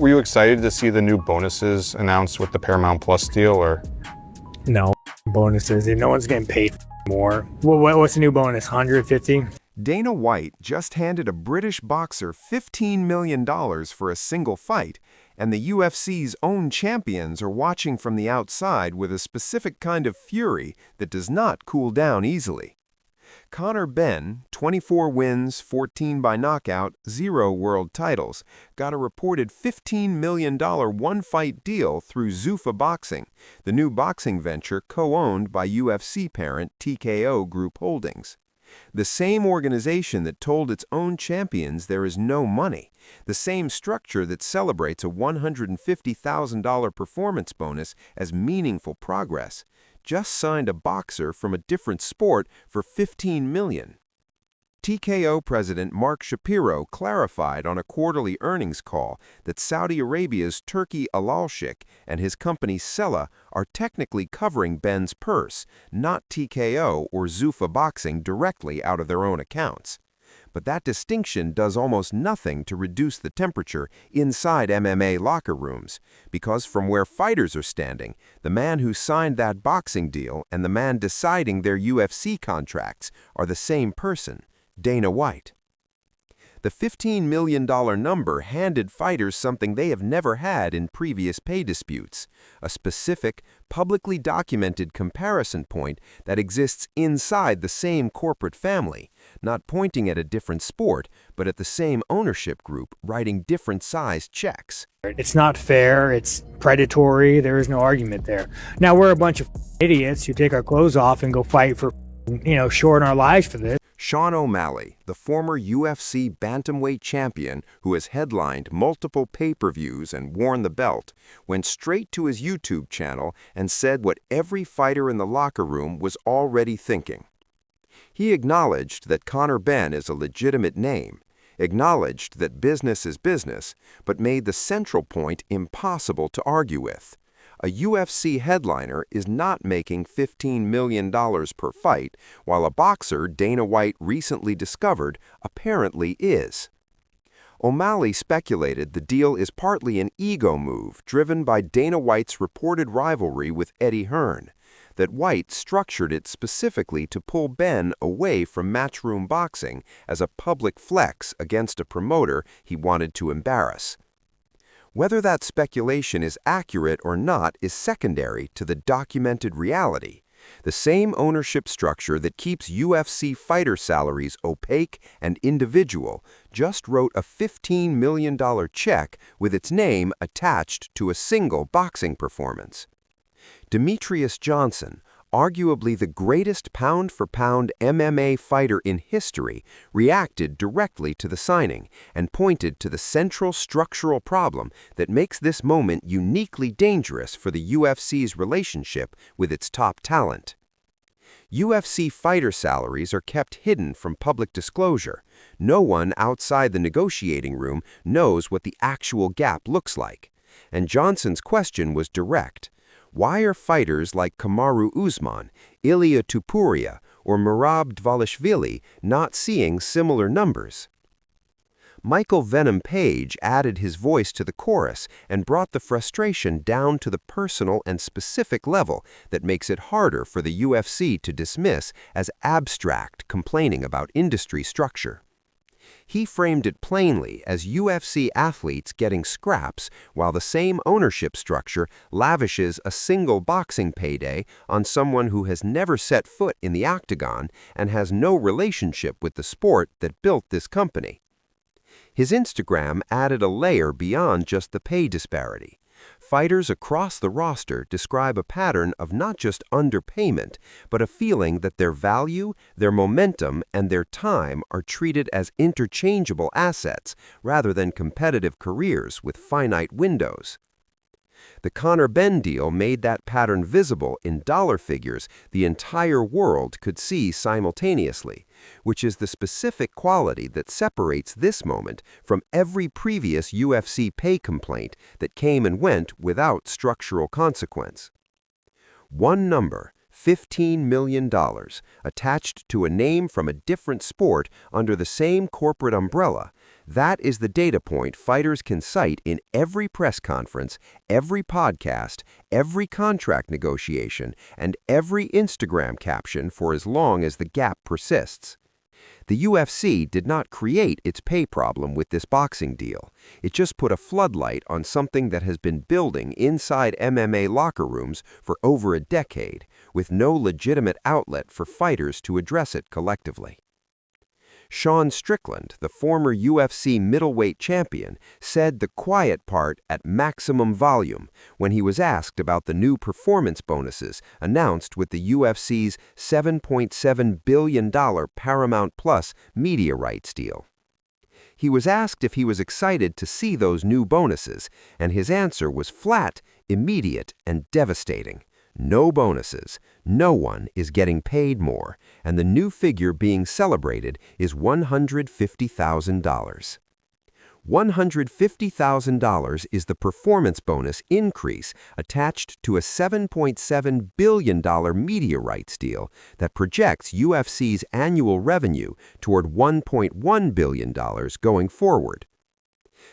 Were you excited to see the new bonuses announced with the Paramount Plus deal, or? No bonuses. No one's getting paid more. What's the new bonus? 150? Dana White just handed a British boxer $15 million for a single fight, and the UFC's own champions are watching from the outside with a specific kind of fury that does not cool down easily. Conor Benn, 24 wins, 14 by knockout, 0 world titles, got a reported $15 million one-fight deal through Zuffa Boxing, the new boxing venture co-owned by UFC parent TKO Group Holdings. The same organization that told its own champions there is no money, the same structure that celebrates a $150,000 performance bonus as meaningful progress, just signed a boxer from a different sport for $15 million. TKO President Mark Shapiro clarified on a quarterly earnings call that Saudi Arabia's Turki Al-Sheikh and his company Sella are technically covering Benn's purse, not TKO or Zuffa Boxing directly out of their own accounts. But that distinction does almost nothing to reduce the temperature inside MMA locker rooms, because from where fighters are standing, the man who signed that boxing deal and the man deciding their UFC contracts are the same person, Dana White. The $15 million number handed fighters something they have never had in previous pay disputes, a specific, publicly documented comparison point that exists inside the same corporate family, not pointing at a different sport, but at the same ownership group writing different-sized checks. It's not fair. It's predatory. There is no argument there. Now, we're a bunch of idiots who take our clothes off and go fight for, shorten our lives for this. Sean O'Malley, the former UFC bantamweight champion who has headlined multiple pay-per-views and worn the belt, went straight to his YouTube channel and said what every fighter in the locker room was already thinking. He acknowledged that Conor Benn is a legitimate name, acknowledged that business is business, but made the central point impossible to argue with. A UFC headliner is not making $15 million per fight, while a boxer Dana White recently discovered apparently is. O'Malley speculated the deal is partly an ego move driven by Dana White's reported rivalry with Eddie Hearn, that White structured it specifically to pull Benn away from matchroom boxing as a public flex against a promoter he wanted to embarrass. Whether that speculation is accurate or not is secondary to the documented reality. The same ownership structure that keeps UFC fighter salaries opaque and individual just wrote a $15 million check with its name attached to a single boxing performance. Demetrius Johnson, arguably the greatest pound-for-pound MMA fighter in history, reacted directly to the signing and pointed to the central structural problem that makes this moment uniquely dangerous for the UFC's relationship with its top talent. UFC fighter salaries are kept hidden from public disclosure. No one outside the negotiating room knows what the actual gap looks like. And Johnson's question was direct. Why are fighters like Kamaru Usman, Ilia Topuria, or Merab Dvalishvili not seeing similar numbers? Michael Venom Page added his voice to the chorus and brought the frustration down to the personal and specific level that makes it harder for the UFC to dismiss as abstract complaining about industry structure. He framed it plainly as UFC athletes getting scraps while the same ownership structure lavishes a single boxing payday on someone who has never set foot in the octagon and has no relationship with the sport that built this company. His Instagram added a layer beyond just the pay disparity. Fighters across the roster describe a pattern of not just underpayment, but a feeling that their value, their momentum, and their time are treated as interchangeable assets rather than competitive careers with finite windows. The Conor Benn deal made that pattern visible in dollar figures the entire world could see simultaneously, which is the specific quality that separates this moment from every previous UFC pay complaint that came and went without structural consequence. One number, $15 million, attached to a name from a different sport under the same corporate umbrella. That is the data point fighters can cite in every press conference, every podcast, every contract negotiation, and every Instagram caption for as long as the gap persists. The UFC did not create its pay problem with this boxing deal. It just put a floodlight on something that has been building inside MMA locker rooms for over a decade, with no legitimate outlet for fighters to address it collectively. Sean Strickland, the former UFC middleweight champion, said the quiet part at maximum volume when he was asked about the new performance bonuses announced with the UFC's $7.7 billion Paramount Plus media rights deal. He was asked if he was excited to see those new bonuses, and his answer was flat, immediate, and devastating. No bonuses. No one is getting paid more, and the new figure being celebrated is $150,000. $150,000 is the performance bonus increase attached to a $7.7 billion media rights deal that projects UFC's annual revenue toward $1.1 billion going forward.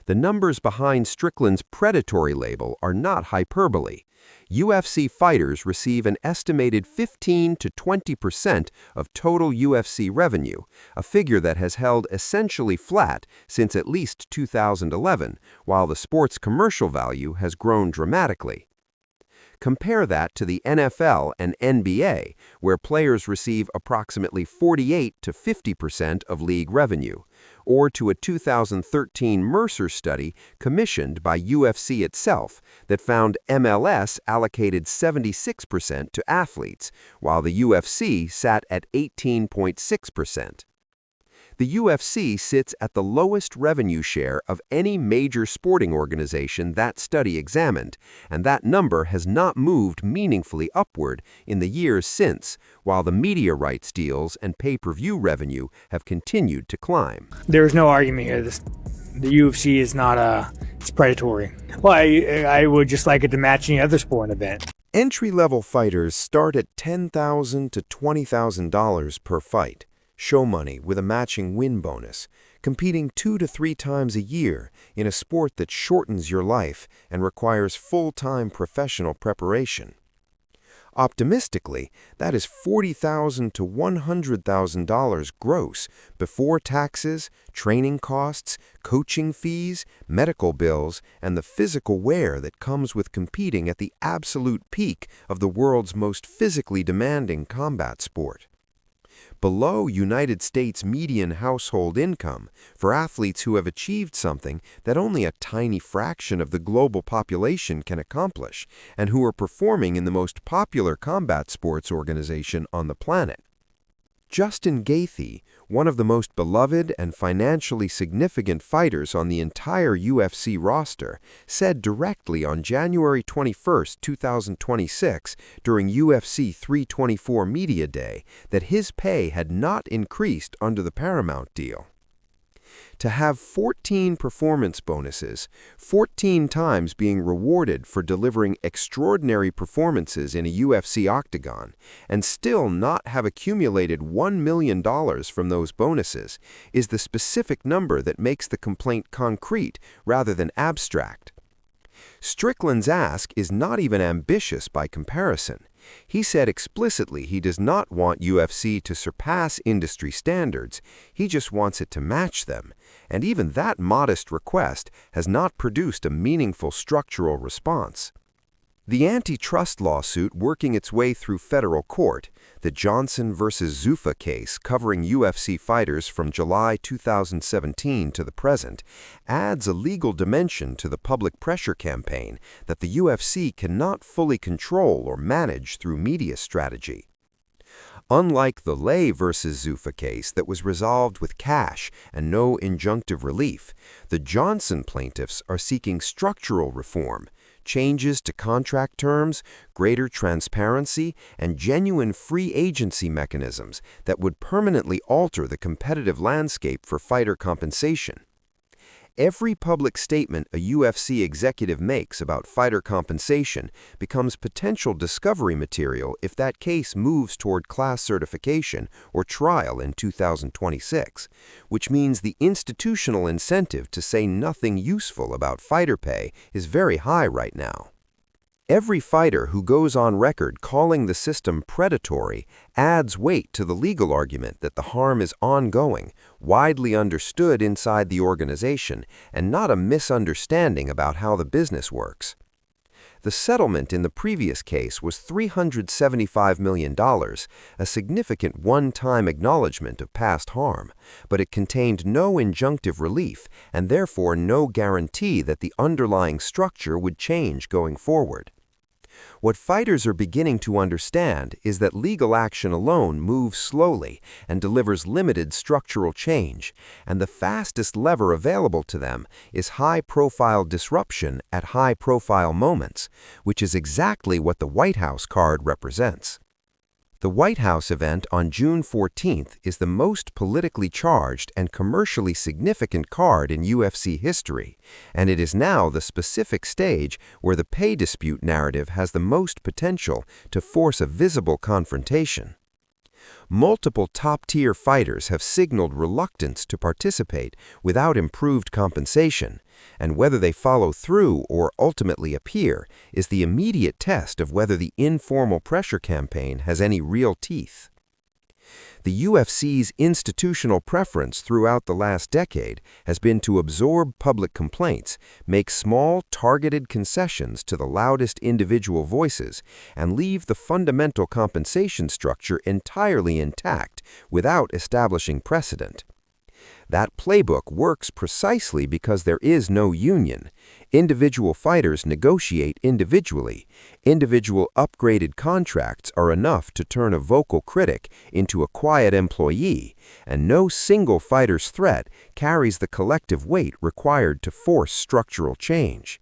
The numbers behind Strickland's predatory label are not hyperbole. UFC fighters receive an estimated 15 to 20% of total UFC revenue, a figure that has held essentially flat since at least 2011, while the sport's commercial value has grown dramatically. Compare that to the NFL and NBA, where players receive approximately 48 to 50% of league revenue, or to a 2013 Mercer study commissioned by UFC itself that found MLS allocated 76% to athletes, while the UFC sat at 18.6%. The UFC sits at the lowest revenue share of any major sporting organization that study examined, and that number has not moved meaningfully upward in the years since, while the media rights deals and pay-per-view revenue have continued to climb. There's no argument here. The UFC is not it's predatory. Well, I would just like it to match any other sporting event. Entry-level fighters start at $10,000 to $20,000 per fight. Show money with a matching win bonus, competing 2 to 3 times a year in a sport that shortens your life and requires full-time professional preparation. Optimistically, that is $40,000 to $100,000 gross before taxes, training costs, coaching fees, medical bills, and the physical wear that comes with competing at the absolute peak of the world's most physically demanding combat sport. Below United States median household income for athletes who have achieved something that only a tiny fraction of the global population can accomplish, and who are performing in the most popular combat sports organization on the planet. Justin Gaethje, one of the most beloved and financially significant fighters on the entire UFC roster, said directly on January 21, 2026, during UFC 324 Media Day, that his pay had not increased under the Paramount deal. To have 14 performance bonuses, 14 times being rewarded for delivering extraordinary performances in a UFC octagon, and still not have accumulated $1 million from those bonuses, is the specific number that makes the complaint concrete rather than abstract. Strickland's ask is not even ambitious by comparison. He said explicitly he does not want UFC to surpass industry standards, he just wants it to match them, and even that modest request has not produced a meaningful structural response. The antitrust lawsuit working its way through federal court, the Johnson versus Zuffa case covering UFC fighters from July 2017 to the present, adds a legal dimension to the public pressure campaign that the UFC cannot fully control or manage through media strategy. Unlike the Lay versus Zuffa case that was resolved with cash and no injunctive relief, the Johnson plaintiffs are seeking structural reform, changes to contract terms, greater transparency, and genuine free agency mechanisms that would permanently alter the competitive landscape for fighter compensation. Every public statement a UFC executive makes about fighter compensation becomes potential discovery material if that case moves toward class certification or trial in 2026, which means the institutional incentive to say nothing useful about fighter pay is very high right now. Every fighter who goes on record calling the system predatory adds weight to the legal argument that the harm is ongoing, widely understood inside the organization, and not a misunderstanding about how the business works. The settlement in the previous case was $375 million, a significant one-time acknowledgement of past harm, but it contained no injunctive relief and therefore no guarantee that the underlying structure would change going forward. What fighters are beginning to understand is that legal action alone moves slowly and delivers limited structural change, and the fastest lever available to them is high-profile disruption at high-profile moments, which is exactly what the White House card represents. The White House event on June 14th is the most politically charged and commercially significant card in UFC history, and it is now the specific stage where the pay dispute narrative has the most potential to force a visible confrontation. Multiple top-tier fighters have signaled reluctance to participate without improved compensation, and whether they follow through or ultimately appear is the immediate test of whether the informal pressure campaign has any real teeth. The UFC's institutional preference throughout the last decade has been to absorb public complaints, make small, targeted concessions to the loudest individual voices, and leave the fundamental compensation structure entirely intact without establishing precedent. That playbook works precisely because there is no union. Individual fighters negotiate individually. Individual upgraded contracts are enough to turn a vocal critic into a quiet employee, and no single fighter's threat carries the collective weight required to force structural change.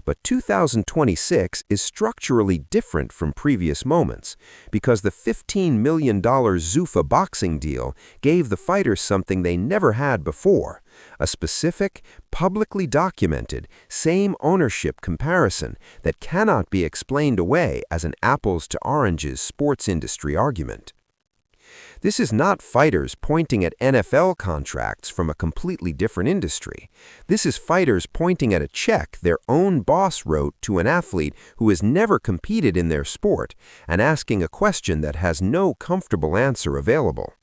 But 2026 is structurally different from previous moments because the $15 million Zuffa boxing deal gave the fighters something they never had before, a specific, publicly documented, same ownership comparison that cannot be explained away as an apples to oranges sports industry argument. This is not fighters pointing at NFL contracts from a completely different industry. This is fighters pointing at a check their own boss wrote to an athlete who has never competed in their sport and asking a question that has no comfortable answer available.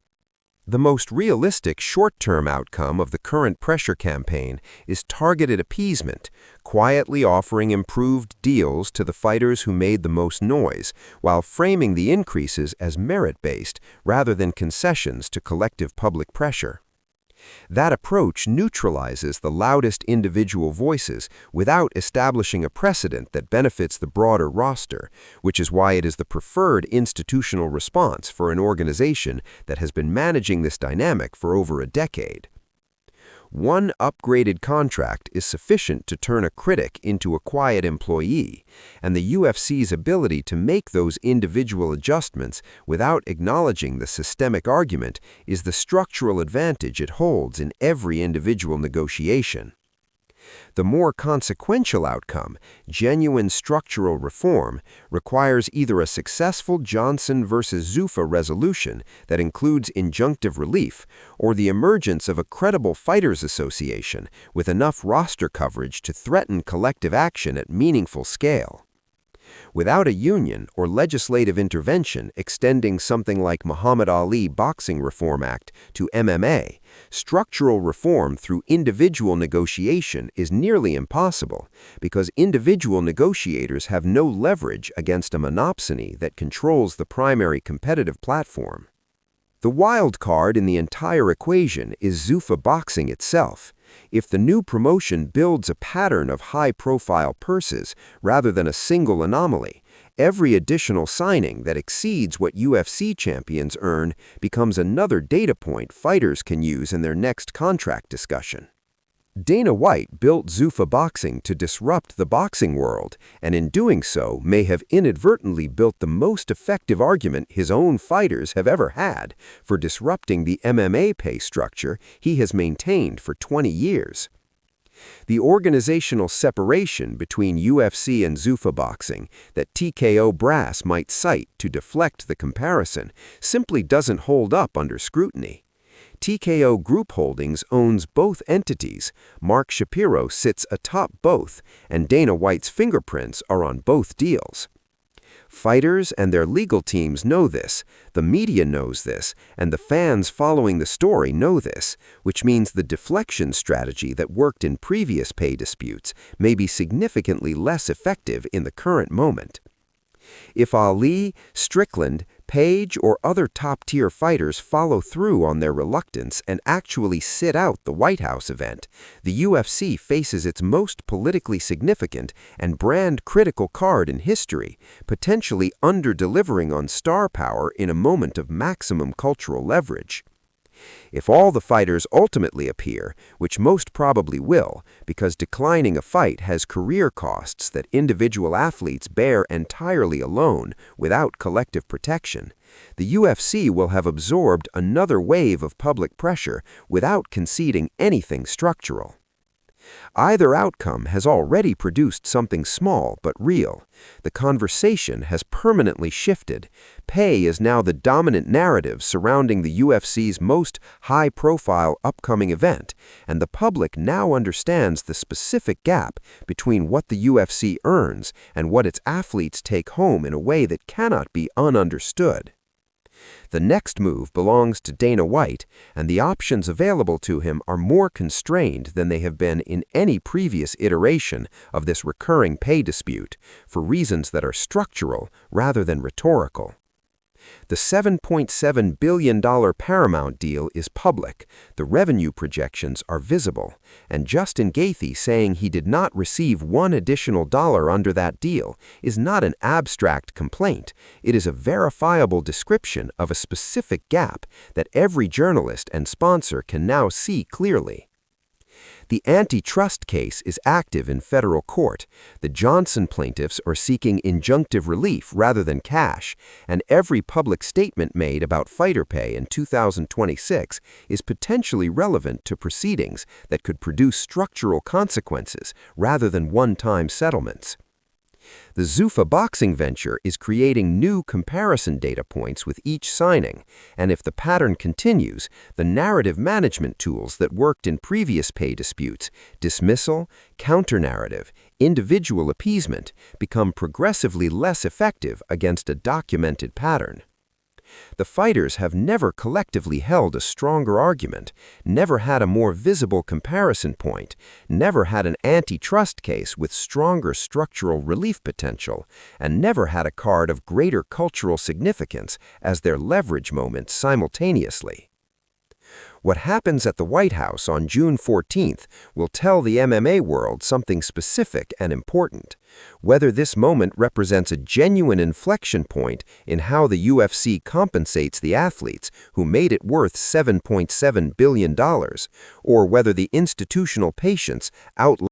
The most realistic short-term outcome of the current pressure campaign is targeted appeasement, quietly offering improved deals to the fighters who made the most noise, while framing the increases as merit-based rather than concessions to collective public pressure. That approach neutralizes the loudest individual voices without establishing a precedent that benefits the broader roster, which is why it is the preferred institutional response for an organization that has been managing this dynamic for over a decade. One upgraded contract is sufficient to turn a critic into a quiet employee, and the UFC's ability to make those individual adjustments without acknowledging the systemic argument is the structural advantage it holds in every individual negotiation. The more consequential outcome, genuine structural reform, requires either a successful Johnson versus Zuffa resolution that includes injunctive relief or the emergence of a credible fighters association with enough roster coverage to threaten collective action at meaningful scale. Without a union or legislative intervention extending something like Muhammad Ali Boxing Reform Act to MMA, structural reform through individual negotiation is nearly impossible because individual negotiators have no leverage against a monopsony that controls the primary competitive platform. The wild card in the entire equation is Zuffa boxing itself. If the new promotion builds a pattern of high-profile purses rather than a single anomaly, every additional signing that exceeds what UFC champions earn becomes another data point fighters can use in their next contract discussion. Dana White built Zuffa boxing to disrupt the boxing world, and in doing so may have inadvertently built the most effective argument his own fighters have ever had for disrupting the MMA pay structure he has maintained for 20 years. The organizational separation between UFC and Zuffa boxing that TKO brass might cite to deflect the comparison simply doesn't hold up under scrutiny. TKO Group Holdings owns both entities, Mark Shapiro sits atop both, and Dana White's fingerprints are on both deals. Fighters and their legal teams know this, the media knows this, and the fans following the story know this, which means the deflection strategy that worked in previous pay disputes may be significantly less effective in the current moment. If Ali, Strickland, Page, or other top-tier fighters follow through on their reluctance and actually sit out the White House event, the UFC faces its most politically significant and brand-critical card in history, potentially under-delivering on star power in a moment of maximum cultural leverage. If all the fighters ultimately appear, which most probably will, because declining a fight has career costs that individual athletes bear entirely alone without collective protection, the UFC will have absorbed another wave of public pressure without conceding anything structural. Either outcome has already produced something small but real. The conversation has permanently shifted. Pay is now the dominant narrative surrounding the UFC's most high-profile upcoming event, and the public now understands the specific gap between what the UFC earns and what its athletes take home in a way that cannot be ununderstood. The next move belongs to Dana White, and the options available to him are more constrained than they have been in any previous iteration of this recurring pay dispute, for reasons that are structural rather than rhetorical. The $7.7 billion Paramount deal is public, the revenue projections are visible, and Justin Gaethje saying he did not receive one additional dollar under that deal is not an abstract complaint, it is a verifiable description of a specific gap that every journalist and sponsor can now see clearly. The antitrust case is active in federal court. The Johnson plaintiffs are seeking injunctive relief rather than cash, and every public statement made about fighter pay in 2026 is potentially relevant to proceedings that could produce structural consequences rather than one-time settlements. The Zuffa boxing venture is creating new comparison data points with each signing, and if the pattern continues, the narrative management tools that worked in previous pay disputes, dismissal, counter-narrative, individual appeasement, become progressively less effective against a documented pattern. The fighters have never collectively held a stronger argument, never had a more visible comparison point, never had an antitrust case with stronger structural relief potential, and never had a card of greater cultural significance as their leverage moments simultaneously. What happens at the White House on June 14th will tell the MMA world something specific and important. Whether this moment represents a genuine inflection point in how the UFC compensates the athletes who made it worth $7.7 billion, or whether the institutional patience outlives